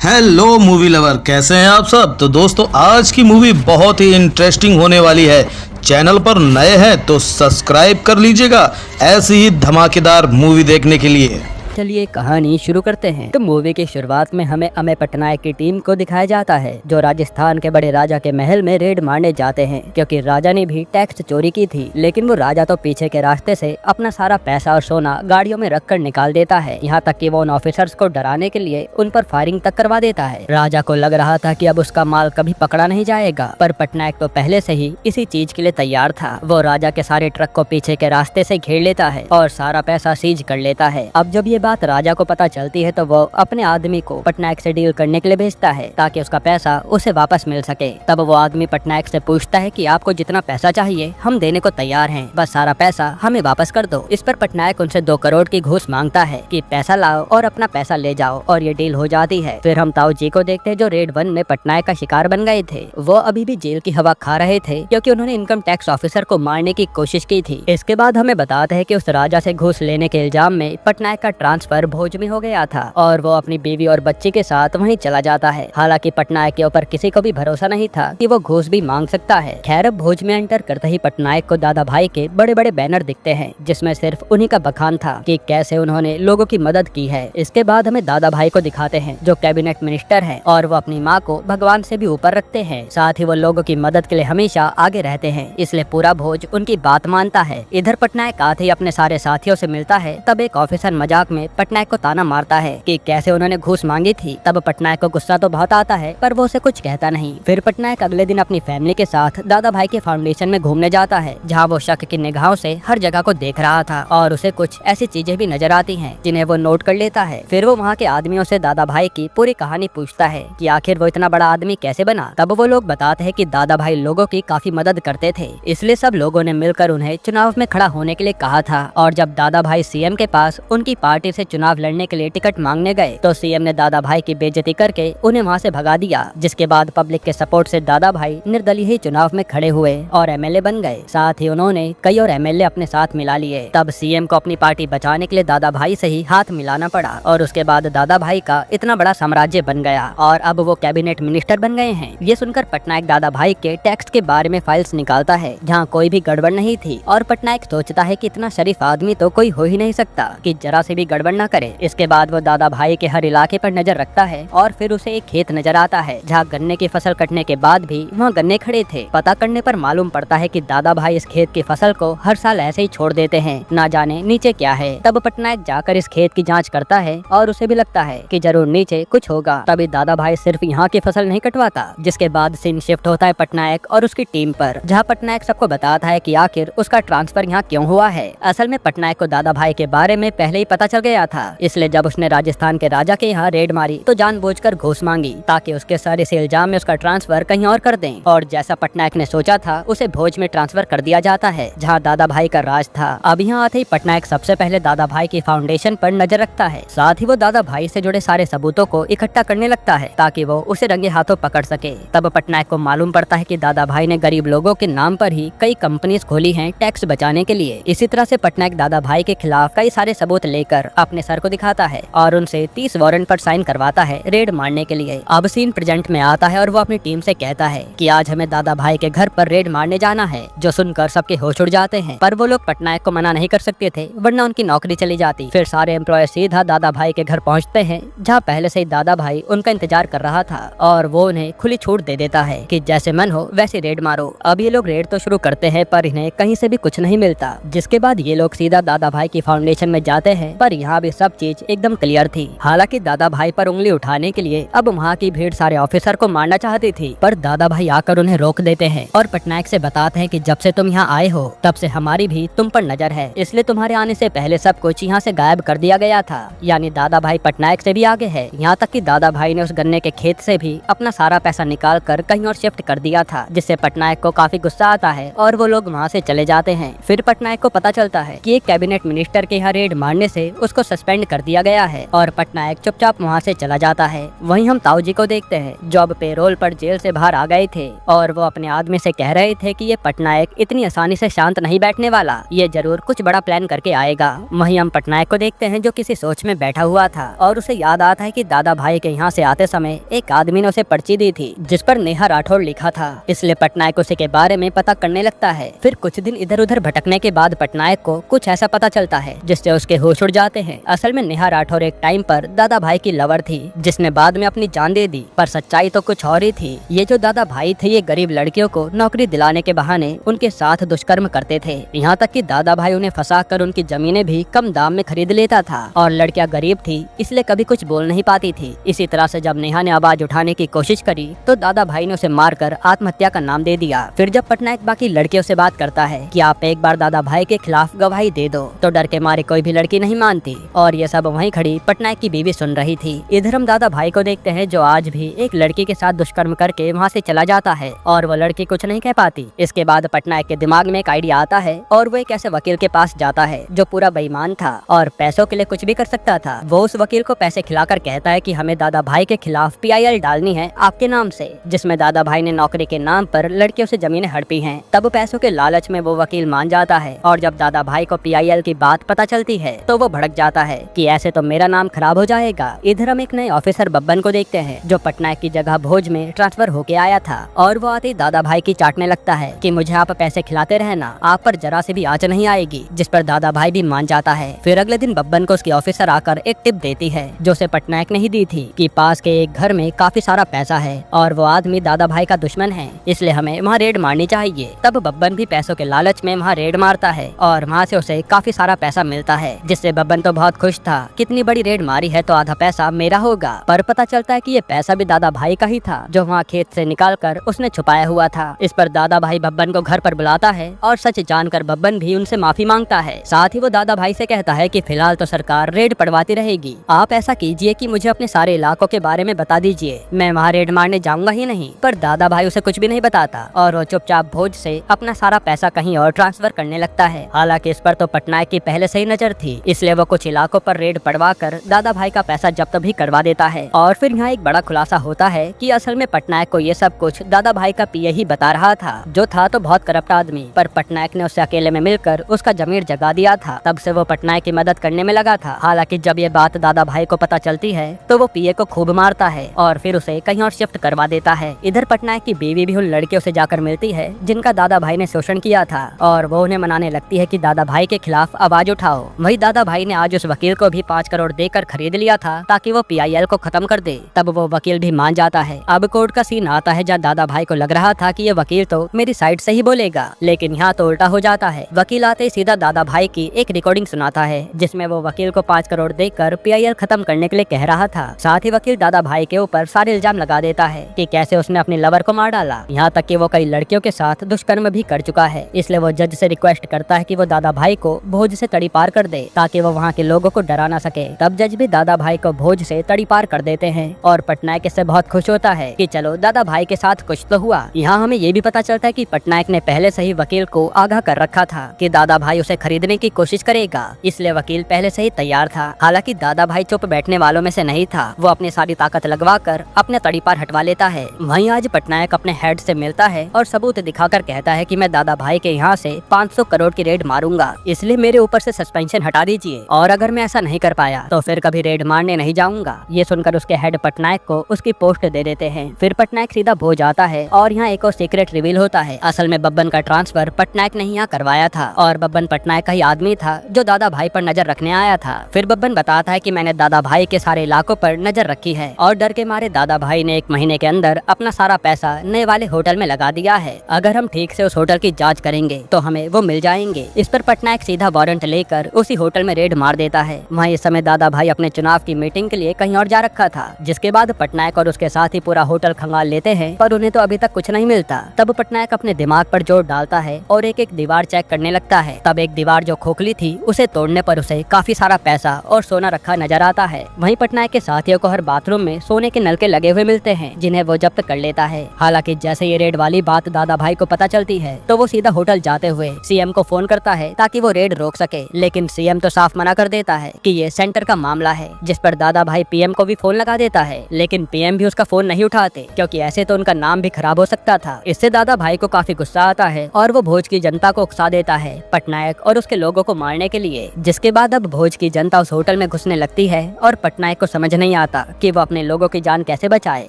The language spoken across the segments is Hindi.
हेलो मूवी लवर, कैसे हैं आप सब। तो दोस्तों, आज की मूवी बहुत ही इंटरेस्टिंग होने वाली है। चैनल पर नए हैं तो सब्सक्राइब कर लीजिएगा ऐसी ही धमाकेदार मूवी देखने के लिए। चलिए कहानी शुरू करते हैं। तो मूवी की शुरुआत में हमें अमेय पटनायक की टीम को दिखाया जाता है, जो राजस्थान के बड़े राजा के महल में रेड मारने जाते हैं, क्योंकि राजा ने भी टैक्स चोरी की थी। लेकिन वो राजा तो पीछे के रास्ते से अपना सारा पैसा और सोना गाड़ियों में रख कर निकाल देता है। यहाँ तक कि वो उन ऑफिसर्स को डराने के लिए उन पर फायरिंग तक करवा देता है। राजा को लग रहा था कि अब उसका माल कभी पकड़ा नहीं जाएगा, पर पटनायक तो पहले से ही इसी चीज के लिए तैयार था। वो राजा के सारे ट्रक को पीछे के रास्ते से घेर लेता है और सारा पैसा सीज कर लेता है। अब जब ये बात राजा को पता चलती है तो वो अपने आदमी को पटनायक से डील करने के लिए भेजता है, ताकि उसका पैसा उसे वापस मिल सके। तब वो आदमी पटनायक से पूछता है कि आपको जितना पैसा चाहिए हम देने को तैयार हैं, बस सारा पैसा हमें वापस कर दो। इस पर पटनायक उनसे 2 करोड़ की घूस मांगता है कि पैसा लाओ और अपना पैसा ले जाओ, और ये डील हो जाती है। फिर हम ताऊ जी को देखते हैं, जो रेड 1 में पटनायक का शिकार बन गए थे। वो अभी भी जेल की हवा खा रहे थे, क्योंकि उन्होंने इनकम टैक्स ऑफिसर को मारने की कोशिश की थी। इसके बाद हमें बताते हैं कि उस राजा से घूस लेने के इल्जाम में पटनायक का ट्रांसफर भोज में हो गया था, और वो अपनी बीवी और बच्ची के साथ वहीं चला जाता है। हालांकि पटनायक के ऊपर किसी को भी भरोसा नहीं था कि वो घूस भी मांग सकता है। खैर, अब भोज में एंटर करते ही पटनायक को दादा भाई के बड़े बड़े बैनर दिखते हैं, जिसमें सिर्फ उन्हीं का बखान था कि कैसे उन्होंने लोगों की मदद की है। इसके बाद हमें दादा भाई को दिखाते हैं, जो कैबिनेट मिनिस्टर है, और वो अपनी माँ को भगवान से भी ऊपर रखते हैं। साथ ही वो लोगों की मदद के लिए हमेशा आगे रहते हैं, इसलिए पूरा भोज उनकी बात मानता है। इधर पटनायक आते ही अपने सारे साथियों से मिलता है। तब एक ऑफिसर मजाक में पटनायक को ताना मारता है कि कैसे उन्होंने घूस मांगी थी। तब पटनायक को गुस्सा तो बहुत आता है, पर वो उसे कुछ कहता नहीं। फिर पटनायक अगले दिन अपनी फैमिली के साथ दादा भाई के फाउंडेशन में घूमने जाता है, जहाँ वो शक की निगाहों से हर जगह को देख रहा था, और उसे कुछ ऐसी चीजें भी नजर आती हैं जिन्हें वो नोट कर लेता है। फिर वो वहाँ के आदमियों से दादा भाई की पूरी कहानी पूछता है कि आखिर वो इतना बड़ा आदमी कैसे बना। तब वो लोग बताते हैं कि दादा भाई लोगों की काफी मदद करते थे, इसलिए सब लोगों ने मिलकर उन्हें चुनाव में खड़ा होने के लिए कहा था। और जब दादा भाई सीएम के पास उनकी पार्टी से चुनाव लड़ने के लिए टिकट मांगने गए, तो सीएम ने दादा भाई की बेइज्जती करके उन्हें वहां से भगा दिया। जिसके बाद पब्लिक के सपोर्ट से दादा भाई निर्दलीय ही चुनाव में खड़े हुए और एमएलए बन गए। साथ ही उन्होंने कई और एमएलए अपने साथ मिला लिए। तब सीएम को अपनी पार्टी बचाने के लिए दादा भाई से ही हाथ मिलाना पड़ा, और उसके बाद दादा भाई का इतना बड़ा साम्राज्य बन गया, और अब वो कैबिनेट मिनिस्टर बन गए हैं। ये सुनकर पटनायक दादा भाई के टैक्स के बारे में फाइल्स निकालता है, जहाँ कोई भी गड़बड़ नहीं थी। और पटनायक सोचता है कि इतना शरीफ आदमी तो कोई हो ही नहीं सकता कि जरा से भी गड़बड़ न करे। इसके बाद वो दादा भाई के हर इलाके पर नजर रखता है, और फिर उसे एक खेत नजर आता है, जहाँ गन्ने की फसल कटने के बाद भी वहाँ गन्ने खड़े थे। पता करने पर मालूम पड़ता है कि दादा भाई इस खेत की फसल को हर साल ऐसे ही छोड़ देते हैं, ना जाने नीचे क्या है। तब पटनायक जाकर इस खेत की जांच करता है, और उसे भी लगता है कि जरूर नीचे कुछ होगा। तभी दादा भाई सिर्फ यहाँ की फसल नहीं कटवाता। जिसके बाद सीन शिफ्ट होता है पटनायक और उसकी टीम पर, जहाँ पटनायक सबको बताता है कि आखिर उसका ट्रांसफर यहाँ क्यों हुआ है। असल में पटनायक को दादा भाई के बारे में पहले ही पता चल गया था, इसलिए जब उसने राजस्थान के राजा के यहाँ रेड मारी तो जानबूझकर घूस मांगी, ताकि उसके सारे से इल्जाम में उसका ट्रांसफर कहीं और कर दें। और जैसा पटनायक ने सोचा था, उसे भोज में ट्रांसफर कर दिया जाता है, जहाँ दादा भाई का राज था। अब यहाँ आते ही पटनायक सबसे पहले दादा भाई की फाउंडेशन पर नजर रखता है। साथ ही वो दादा भाई से जुड़े सारे सबूतों को इकट्ठा करने लगता है, ताकि वो उसे रंगे हाथों पकड़ सके। तब पटनायक को मालूम पड़ता है कि दादा भाई ने गरीब लोगों के नाम पर ही कई कंपनीज खोली हैं टैक्स बचाने के लिए। इसी तरह से पटनायक दादा भाई के खिलाफ कई सारे सबूत लेकर अपने सर को दिखाता है, और उनसे 30 वारंट पर साइन करवाता है रेड मारने के लिए। अब सीन प्रेजेंट में आता है, और वो अपनी टीम से कहता है कि आज हमें दादा भाई के घर पर रेड मारने जाना है। जो सुनकर सबके होश उड़ जाते हैं, पर वो लोग पटनायक को मना नहीं कर सकते थे, वरना उनकी नौकरी चली जाती। फिर सारे एम्प्लॉय सीधा दादा भाई के घर पहुंचते हैं, जहां पहले से ही दादा भाई उनका इंतजार कर रहा था, और वो उन्हें खुली छूट दे देता है कि जैसे मन हो वैसे रेड मारो। अब ये लोग रेड तो शुरू करते हैं, पर इन्हें कहीं से भी कुछ नहीं मिलता। जिसके बाद ये लोग सीधा दादा भाई की फाउंडेशन में जाते हैं, पर यहाँ भी सब चीज एकदम क्लियर थी। हालांकि दादा भाई पर उंगली उठाने के लिए अब वहाँ की भीड़ सारे ऑफिसर को मारना चाहती थी, पर दादा भाई आकर उन्हें रोक देते हैं, और पटनायक से बताते हैं कि जब से तुम यहाँ आए हो तब से हमारी भी तुम पर नजर है, इसलिए तुम्हारे आने से पहले सब कुछ यहाँ से गायब कर दिया गया था। यानी दादा भाई पटनायक से भी आगे है। यहाँ तक कि दादा भाई ने उस गन्ने के खेत से भी अपना सारा पैसा निकाल कर कहीं और शिफ्ट कर दिया था, जिससे पटनायक को काफी गुस्सा आता है, और वो लोग वहाँ से चले जाते हैं। फिर पटनायक को पता चलता है कि एक कैबिनेट मिनिस्टर के यहाँ रेड मारने से उसको सस्पेंड कर दिया गया है और पटनायक चुपचाप वहाँ से चला जाता है। वहीं हम ताऊ जी को देखते हैं जो अब पेरोल पर जेल से बाहर आ गए थे और वो अपने आदमी से कह रहे थे कि ये पटनायक इतनी आसानी से शांत नहीं बैठने वाला, ये जरूर कुछ बड़ा प्लान करके आएगा। वहीं हम पटनायक को देखते हैं जो किसी सोच में बैठा हुआ था और उसे याद आता है कि दादा भाई के यहाँ से आते समय एक आदमी ने उसे पर्ची दी थी जिस पर नेहा राठौड़ लिखा था, इसलिए पटनायक उसी के बारे में पता करने लगता है। फिर कुछ दिन इधर उधर भटकने के बाद पटनायक को कुछ ऐसा पता चलता है जिससे उसके होश उड़ जाते हैं। असल में नेहा राठौर एक टाइम पर दादा भाई की लवर थी जिसने बाद में अपनी जान दे दी, पर सच्चाई तो कुछ और ही थी। ये जो दादा भाई थे ये गरीब लड़कियों को नौकरी दिलाने के बहाने उनके साथ दुष्कर्म करते थे, यहाँ तक कि दादा भाई उन्हें फंसा कर उनकी जमीनें भी कम दाम में खरीद लेता था और लड़कियां गरीब थी इसलिए कभी कुछ बोल नहीं पाती थी। इसी तरह से जब नेहा ने आवाज उठाने की कोशिश करी तो दादा भाई ने उसे मारकर आत्महत्या का नाम दे दिया। फिर जब पटनायक बाकी लड़कियों से बात करता है कि आप एक बार दादा भाई के खिलाफ गवाही दे दो, तो डर के मारे कोई भी लड़की नहीं मानती और ये सब वहीं खड़ी पटनायक की बीवी सुन रही थी। इधर हम दादा भाई को देखते हैं जो आज भी एक लड़की के साथ दुष्कर्म करके वहाँ से चला जाता है और वो लड़की कुछ नहीं कह पाती। इसके बाद पटनायक के दिमाग में एक आइडिया आता है और वो एक ऐसे वकील के पास जाता है जो पूरा बेईमान था और पैसों के लिए कुछ भी कर सकता था। वो उस वकील को पैसे खिलाकर कहता है कि हमें दादा भाई के खिलाफ PIL डालनी है आपके नाम से, जिसमें दादा भाई ने नौकरी के नाम पर लड़कियों से जमीनें हड़पी हैं। तब पैसों के लालच में वो वकील मान जाता है और जब दादा भाई को PIL की बात पता चलती है तो वो भड़क जाता है कि ऐसे तो मेरा नाम खराब हो जाएगा। इधर हम एक नए ऑफिसर बब्बन को देखते हैं जो पटनायक की जगह भोज में ट्रांसफर होके आया था और वो आते ही दादा भाई की चाटने लगता है कि मुझे आप पैसे खिलाते रहना, आप पर जरा से भी आंच नहीं आएगी, जिस पर दादा भाई भी मान जाता है। फिर अगले दिन बब्बन को उसकी ऑफिसर आकर एक टिप देती है जो उसे पटनायक ने ही दी थी कि पास के एक घर में काफी सारा पैसा है और वो आदमी दादा भाई का दुश्मन है, इसलिए हमें वहाँ रेड मारनी चाहिए। तब बब्बन भी पैसों के लालच में वहाँ रेड मारता है और वहाँ से उसे काफी सारा पैसा मिलता है, जिससे बब्बन तो बहुत खुश था, कितनी बड़ी रेड मारी है तो आधा पैसा मेरा होगा। पर पता चलता है कि ये पैसा भी दादा भाई का ही था जो वहाँ खेत से निकाल कर उसने छुपाया हुआ था। इस पर दादा भाई बब्बन को घर पर बुलाता है और सच जानकर बब्बन भी उनसे माफी मांगता है। साथ ही वो दादा भाई से कहता है कि फिलहाल तो सरकार रेड पड़वाती रहेगी, आप ऐसा कीजिए कि मुझे अपने सारे इलाकों के बारे में बता दीजिए, मैं वहाँ रेड मारने जाऊंगा ही नहीं। पर दादा भाई उसे कुछ भी नहीं बताता और वो चुपचाप भोज से अपना सारा पैसा कहीं और ट्रांसफर करने लगता है। हालांकि इस पर तो पटनायक की पहले से ही नजर थी, इसलिए वो कुछ इलाकों पर रेड पड़वा कर दादा भाई का पैसा जब्त भी करवा देता है। और फिर यहाँ एक बड़ा खुलासा होता है कि असल में पटनायक को ये सब कुछ दादा भाई का पीए ही बता रहा था, जो था तो बहुत करप्ट आदमी, पर पटनायक ने उससे अकेले में मिलकर उसका जमीर जगा दिया था। तब से वो पटनायक की मदद करने में लगा था। हालांकि जब ये बात दादा भाई को पता चलती है तो वो पीए को खूब मारता है और फिर उसे कहीं और शिफ्ट करवा देता है। इधर पटनायक की बीवी भी उन लड़कियों से जाकर मिलती है जिनका दादा भाई ने शोषण किया था और वो उन्हें मनाने लगती है कि दादा भाई के खिलाफ आवाज उठाओ। वही दादा भाई ने आज उस वकील को भी 5 करोड़ देकर खरीद लिया था ताकि वो PIL को खत्म कर दे। तब वो वकील भी मान जाता है। अब कोर्ट का सीन आता है जहाँ दादा भाई को लग रहा था कि ये वकील तो मेरी साइड से ही बोलेगा, लेकिन यहाँ तो उल्टा हो जाता है। वकील आते ही सीधा दादा भाई की एक रिकॉर्डिंग सुनाता है जिसमें वो वकील को 5 करोड़ देकर PIL खत्म करने के लिए कह रहा था। साथ ही वकील दादा भाई के ऊपर सारे इल्जाम लगा देता है कि कैसे उसने अपनी लवर को मार डाला, यहाँ तक कि वो कई लड़कियों के साथ दुष्कर्म भी कर चुका है। इसलिए वो जज से रिक्वेस्ट करता है कि वो दादा भाई को भोज से तड़ी पार कर दे ताकि वो वहाँ के लोगों को डरा ना सके। तब जज भी दादा भाई को भोज से तड़ी पार कर देते हैं और पटनायक इससे बहुत खुश होता है कि चलो दादा भाई के साथ कुछ तो हुआ। यहाँ हमें ये भी पता चलता है कि पटनायक ने पहले से ही वकील को आगाह कर रखा था कि दादा भाई उसे खरीदने की कोशिश करेगा, इसलिए वकील पहले से ही तैयार था। हालांकि दादा भाई चुप बैठने वालों में से नहीं था, वो अपनी सारी ताकत लगवाकर अपने तड़ी पार हटवा लेता है। वहीं आज पटनायक अपने हेड से मिलता है और सबूत दिखाकर कहता है कि मैं दादा भाई के यहाँ से 500 करोड़ की रेड मारूंगा, इसलिए मेरे ऊपर से सस्पेंशन हटा दीजिए और अगर मैं ऐसा नहीं कर पाया तो फिर कभी रेड मारने नहीं जाऊंगा। ये सुनकर उसके हेड पटनायक को उसकी पोस्ट दे देते हैं। फिर पटनायक सीधा भोज आता है और यहाँ एक और सीक्रेट रिवील होता है। असल में बब्बन का ट्रांसफर पटनायक ने यहाँ करवाया था और बब्बन पटनायक का ही आदमी था जो दादा भाई पर नजर रखने आया था। फिर बब्बन बताता है कि मैंने दादा भाई के सारे इलाकों पर नजर रखी है और डर के मारे दादा भाई ने 1 महीने के अंदर अपना सारा पैसा नए वाले होटल में लगा दिया है। अगर हम ठीक से उस होटल की जांच करेंगे तो हमें वो मिल जाएंगे। इस पर पटनायक सीधा वारंट लेकर उसी होटल में रेड मार देता है। वहाँ इस समय दादा भाई अपने चुनाव की मीटिंग के लिए कहीं और जा रखा था, जिसके बाद पटनायक और उसके साथ ही पूरा होटल खंगाल लेते हैं, पर उन्हें तो अभी तक कुछ नहीं मिलता। तब पटनायक अपने दिमाग पर जोर डालता है और एक एक दीवार चेक करने लगता है। तब एक दीवार जो खोखली थी उसे तोड़ने पर उसे काफी सारा पैसा और सोना रखा नजर आता है। वहीं पटनायक के साथियों को हर बाथरूम में सोने के नलके लगे हुए मिलते हैं जिन्हें वो जब्त कर लेता है। हालांकि जैसे ये रेड वाली बात दादा भाई को पता चलती है तो वो सीधा होटल जाते हुए सीएम को फोन करता है ताकि वो रेड रोक सके, लेकिन सीएम तो साफ मना कर देता है कि ये सेंटर का मामला है, जिस पर दादा भाई पीएम को भी फोन लगा देता है, लेकिन पीएम भी उसका फोन नहीं उठाते क्योंकि ऐसे तो उनका नाम भी खराब हो सकता था। इससे दादा भाई को काफी गुस्सा आता है और वो भोज की जनता को उकसा देता है पटनायक और उसके लोगों को मारने के लिए। जिसके बाद अब भोज की जनता उस होटल में घुसने लगती है और पटनायक को समझ नहीं आता कि वो अपने लोगों की जान कैसे बचाए।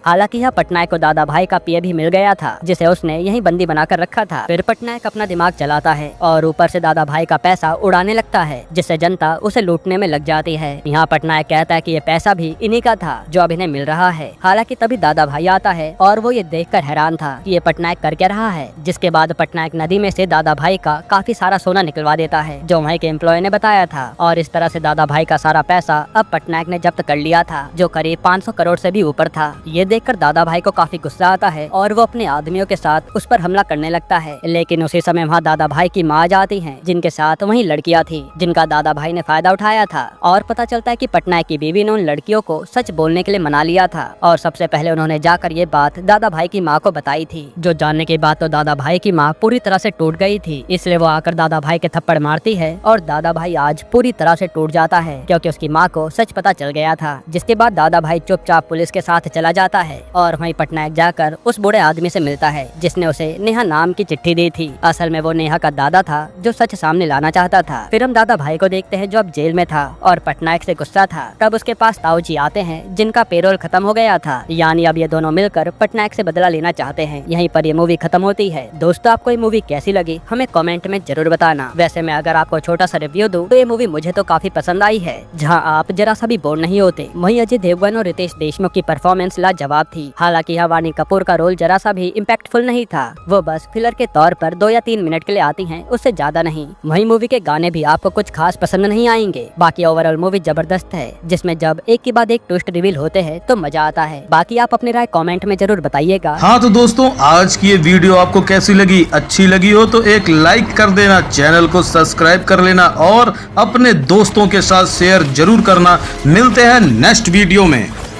हालांकि यहाँ पटनायक को दादा भाई का पीए भी मिल गया था, जिसे उसने यहीं बंदी बनाकर रखा था। फिर पटनायक अपना दिमाग चलाता है और ऊपर से दादा भाई का पैसा उड़ाने लगता है, जिससे जनता उसे लूटने में लग जाती है। यहाँ पटनायक कहता है कि ये पैसा भी इन्हीं का था जो अब इन्हें मिल रहा है। हालांकि तभी दादा भाई आता है और वो ये देखकर हैरान था कि ये पटनायक कर क्या रहा है। जिसके बाद पटनायक नदी में से दादा भाई का काफी सारा सोना निकलवा देता है जो वहीं के एम्प्लॉय ने बताया था, और इस तरह से दादा भाई का सारा पैसा अब पटनायक ने जब्त कर लिया था, जो करीब 500 करोड़ से भी ऊपर था। ये देखकर दादा भाई को काफी गुस्सा आता है और वो अपने आदमियों के साथ उस पर हमला करने लगता है। लेकिन उसी समय वहाँ दादा भाई की माँ जाती है, जिनके साथ वही लड़कियाँ थी जिनका दादा भाई ने फायदा उठाया था। और पता चलता है कि पटनायक की बीवी ने उन लड़कियों को सच बोलने के लिए मना लिया था और सबसे पहले उन्होंने जाकर ये बात दादा भाई की माँ को बताई थी, जो जानने के बाद तो दादा भाई की माँ पूरी तरह से टूट गई थी। इसलिए वो आकर दादा भाई के थप्पड़ मारती है और दादा भाई आज पूरी तरह से टूट जाता है क्योंकि उसकी माँ को सच पता चल गया था। जिसके बाद दादा भाई चुपचाप पुलिस के साथ चला जाता है और वहीं पटनायक जाकर उस बूढ़े आदमी से मिलता है जिसने उसे नेहा नाम की चिट्ठी दी थी। असल में वो नेहा का दादा था जो सच सामने लाना चाहता था। फिर हम दादा भाई को देखते हैं जो अब जेल में था और पटनायक से गुस्सा था। तब उसके पास ताऊ जी आते हैं जिनका पेरोल खत्म हो गया था, यानी अब ये दोनों मिलकर पटनायक से बदला लेना चाहते हैं। यहीं पर ये मूवी खत्म होती है। दोस्तों, आपको ये मूवी कैसी लगी हमें कमेंट में जरूर बताना। वैसे मैं अगर आपको छोटा सा रिव्यू दूं तो ये मूवी मुझे तो काफी पसंद आई है, जहां आप जरा सा भी बोर नहीं होते। वहीं अजय देवगन और रितेश देशमुख की परफॉर्मेंस लाजवाब थी। हालांकि यहाँ वानी कपूर का रोल जरा सा भी इम्पैक्टफुल नहीं था, वो बस फिलर के तौर पर 2 या 3 मिनट के लिए आती हैं, उससे ज्यादा नहीं। वहीं मूवी के गाने भी आपको कुछ खास पसंद नहीं आएंगे। बाकी ओवरऑल मूवी जबरदस्त है, जिसमें जब एक के बाद एक ट्विस्ट रिवील होते हैं तो मजा आता है। बाकी आप अपनी राय कमेंट में जरूर बताइएगा। हाँ तो दोस्तों, आज की ये वीडियो आपको कैसी लगी? अच्छी लगी हो तो एक लाइक कर देना, चैनल को सब्सक्राइब कर लेना और अपने दोस्तों के साथ शेयर जरूर करना। मिलते हैं नेक्स्ट वीडियो में।